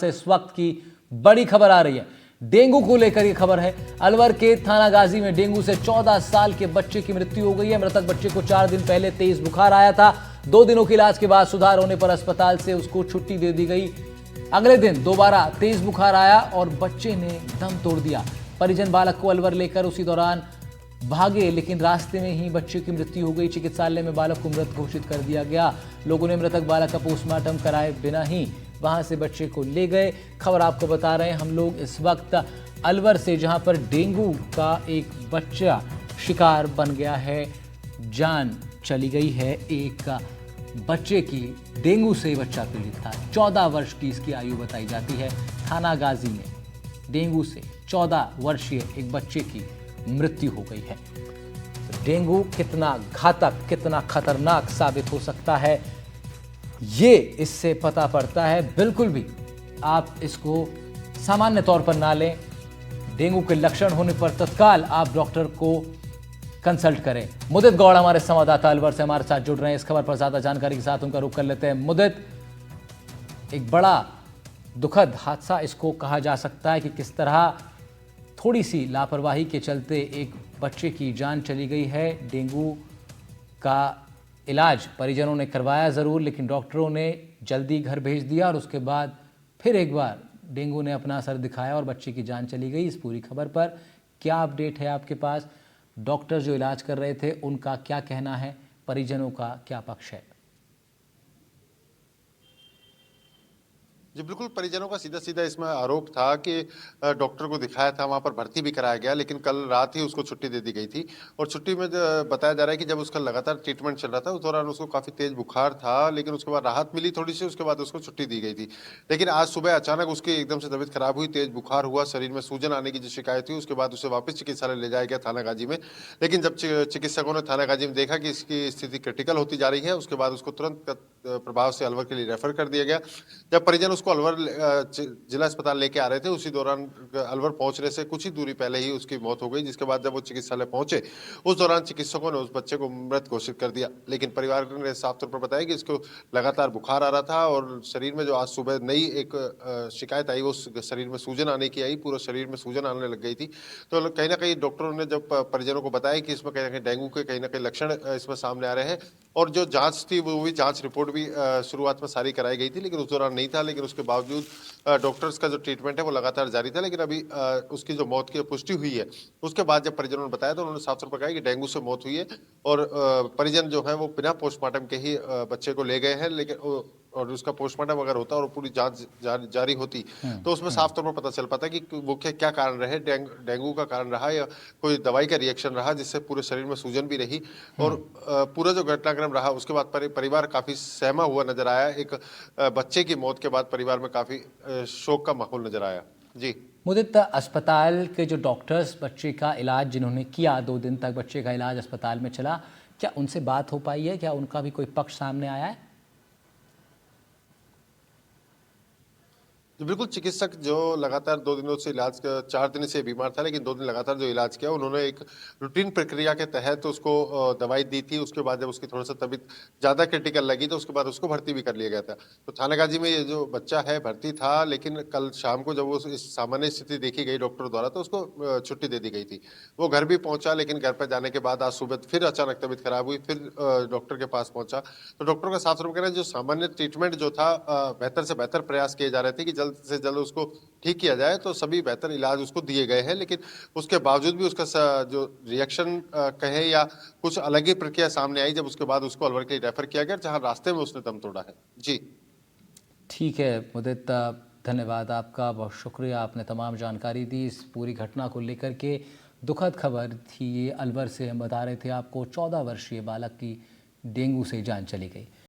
से इस वक्त की बड़ी खबर आ रही है। डेंगू को लेकर यह खबर है। अलवर के थाना गाजी में डेंगू से 14 साल के बच्चे की मृत्यु हो गई है। मृतक बच्चे को 4 दिन पहले तेज बुखार आया था। 2 दिनों के इलाज के बाद सुधार होने पर अस्पताल से उसको छुट्टी दे दी गई। अगले दिन दोबारा तेज बुखार आया और बच्चे ने दम तोड़ दिया। परिजन बालक को अलवर लेकर उसी दौरान भागे, लेकिन रास्ते में ही बच्चे की मृत्यु हो गई। चिकित्सालय में बालक को मृत घोषित कर दिया गया। लोगों ने मृतक बालक का पोस्टमार्टम कराए बिना ही वहां से बच्चे को ले गए। खबर आपको बता रहे हैं हम लोग इस वक्त अलवर से, जहां पर डेंगू का एक बच्चा शिकार बन गया है। जान चली गई है एक बच्चे की। डेंगू से बच्चा पीड़ित था। 14 वर्ष की इसकी आयु बताई जाती है। थाना गाजी में डेंगू से 14 वर्षीय एक बच्चे की मृत्यु हो गई है। डेंगू कितना घातक, कितना खतरनाक साबित हो सकता है, ये इससे पता पड़ता है। बिल्कुल भी आप इसको सामान्य तौर पर ना लें। डेंगू के लक्षण होने पर तत्काल आप डॉक्टर को कंसल्ट करें। मुदित गौड़ हमारे संवाददाता अलवर से हमारे साथ जुड़ रहे हैं। इस खबर पर ज्यादा जानकारी के साथ उनका रुख कर लेते हैं। मुदित, एक बड़ा दुखद हादसा इसको कहा जा सकता है कि किस तरह थोड़ी सी लापरवाही के चलते एक बच्चे की जान चली गई है। डेंगू का इलाज परिजनों ने करवाया ज़रूर, लेकिन डॉक्टरों ने जल्दी घर भेज दिया और उसके बाद फिर एक बार डेंगू ने अपना असर दिखाया और बच्चे की जान चली गई। इस पूरी खबर पर क्या अपडेट है आपके पास? डॉक्टर जो इलाज कर रहे थे उनका क्या कहना है? परिजनों का क्या पक्ष है? जी बिल्कुल, परिजनों का सीधा सीधा इसमें आरोप था कि डॉक्टर को दिखाया था, वहाँ पर भर्ती भी कराया गया, लेकिन कल रात ही उसको छुट्टी दे दी गई थी। और छुट्टी में बताया जा रहा है कि जब उसका लगातार ट्रीटमेंट चल रहा था, उस दौरान उसको काफ़ी तेज बुखार था, लेकिन उसके बाद राहत मिली थोड़ी सी, उसके बाद उसको छुट्टी दी गई थी। लेकिन आज सुबह अचानक उसकी एकदम से तबीयत खराब हुई, तेज बुखार हुआ, शरीर में सूजन आने की जो शिकायत हुई, उसके बाद उसे वापस चिकित्सालय ले जाया गया थाना गाजी में। लेकिन जब चिकित्सकों ने थाना गाजी में देखा कि इसकी स्थिति क्रिटिकल होती जा रही है, उसके बाद उसको तुरंत प्रभाव से अलवर के लिए रेफर कर दिया गया। जब परिजन उसको अलवर जिला अस्पताल लेके आ रहे थे, उसी दौरान अलवर पहुंचने से कुछ ही दूरी पहले ही उसकी मौत हो गई, जिसके बाद जब वो चिकित्सालय पहुंचे, उस दौरान चिकित्सकों ने उस बच्चे को मृत घोषित कर दिया। लेकिन परिवार ने साफ तौर पर बताया कि इसको लगातार बुखार आ रहा था और शरीर में जो आज सुबह नई एक शिकायत आई, वो शरीर में सूजन आने की आई, पूरे शरीर में सूजन आने लग गई थी। तो कहीं ना कहीं डॉक्टरों ने जब परिजनों को बताया कि इसमें कहीं ना कहीं डेंगू के कहीं ना कहीं लक्षण इसमें सामने आ रहे हैं, और जो जांच थी वो भी जांच रिपोर्ट भी शुरुआत में सारी कराई गई थी, लेकिन उस दौरान नहीं था। लेकिन उसके बावजूद डॉक्टर्स का जो ट्रीटमेंट है वो लगातार जारी था। लेकिन अभी उसकी जो मौत की पुष्टि हुई है, उसके बाद जब परिजनों ने बताया तो उन्होंने साफ तौर पर कहा कि डेंगू से मौत हुई है। और परिजन जो है वो बिना पोस्टमार्टम के ही बच्चे को ले गए हैं। लेकिन और उसका पोस्टमार्टम अगर होता और पूरी जांच जारी होती तो उसमें साफ तौर पर पता चल पाता कि मुख्य क्या कारण रहे। डेंगू का कारण रहा या कोई दवाई का रिएक्शन रहा, जिससे पूरे शरीर में सूजन भी रही। और पूरा जो घटनाक्रम रहा, उसके बाद परिवार काफी सहमा हुआ नजर आया। एक बच्चे की मौत के बाद परिवार में काफी शोक का माहौल नजर आया। जी मुदित, अस्पताल के जो डॉक्टर्स बच्चे का इलाज जिन्होंने किया, 2 दिन तक बच्चे का इलाज अस्पताल में चला, क्या उनसे बात हो पाई है? क्या उनका भी कोई पक्ष सामने आया है? बिल्कुल, चिकित्सक जो लगातार 2 दिनों से 4 दिन से बीमार था, लेकिन 2 दिन लगातार जो इलाज किया, उन्होंने एक रूटीन प्रक्रिया के तहत उसको दवाई दी थी। उसके बाद जब उसकी थोड़ा-सा तबीयत ज़्यादा क्रिटिकल लगी, तो उसके बाद उसको भर्ती भी कर लिया गया था। तो थानागाजी में ये जो बच्चा है भर्ती था, लेकिन कल शाम को जब वो इस सामान्य स्थिति देखी गई डॉक्टर द्वारा, तो उसको छुट्टी दे दी गई थी। वो घर भी पहुँचा, लेकिन घर पे जाने के बाद आज सुबह फिर अचानक तबीयत खराब हुई, फिर डॉक्टर के पास पहुँचा। तो डॉक्टर का साफ तौर पर कहना है, जो सामान्य ट्रीटमेंट जो था, बेहतर से बेहतर प्रयास किए जा रहे थे कि जल्द से जल्द उसको ठीक किया जाए, तो सभी बेहतर इलाज उसको दिए गए हैं। लेकिन उसके बावजूद भी उसका जो रिएक्शन कहे या कुछ अलग ही प्रक्रिया सामने आई, जब उसके बाद उसको अलवर के लिए रेफर किया गया, जहां रास्ते में उसने दम तोड़ा है। जी ठीक है मुदित, धन्यवाद आपका, बहुत शुक्रिया, आपने तमाम जानकारी दी इस पूरी घटना को लेकर के। दुखद खबर थी ये, अलवर से हम बता रहे थे आपको। 14 वर्षीय बालक की डेंगू से जान चली गई।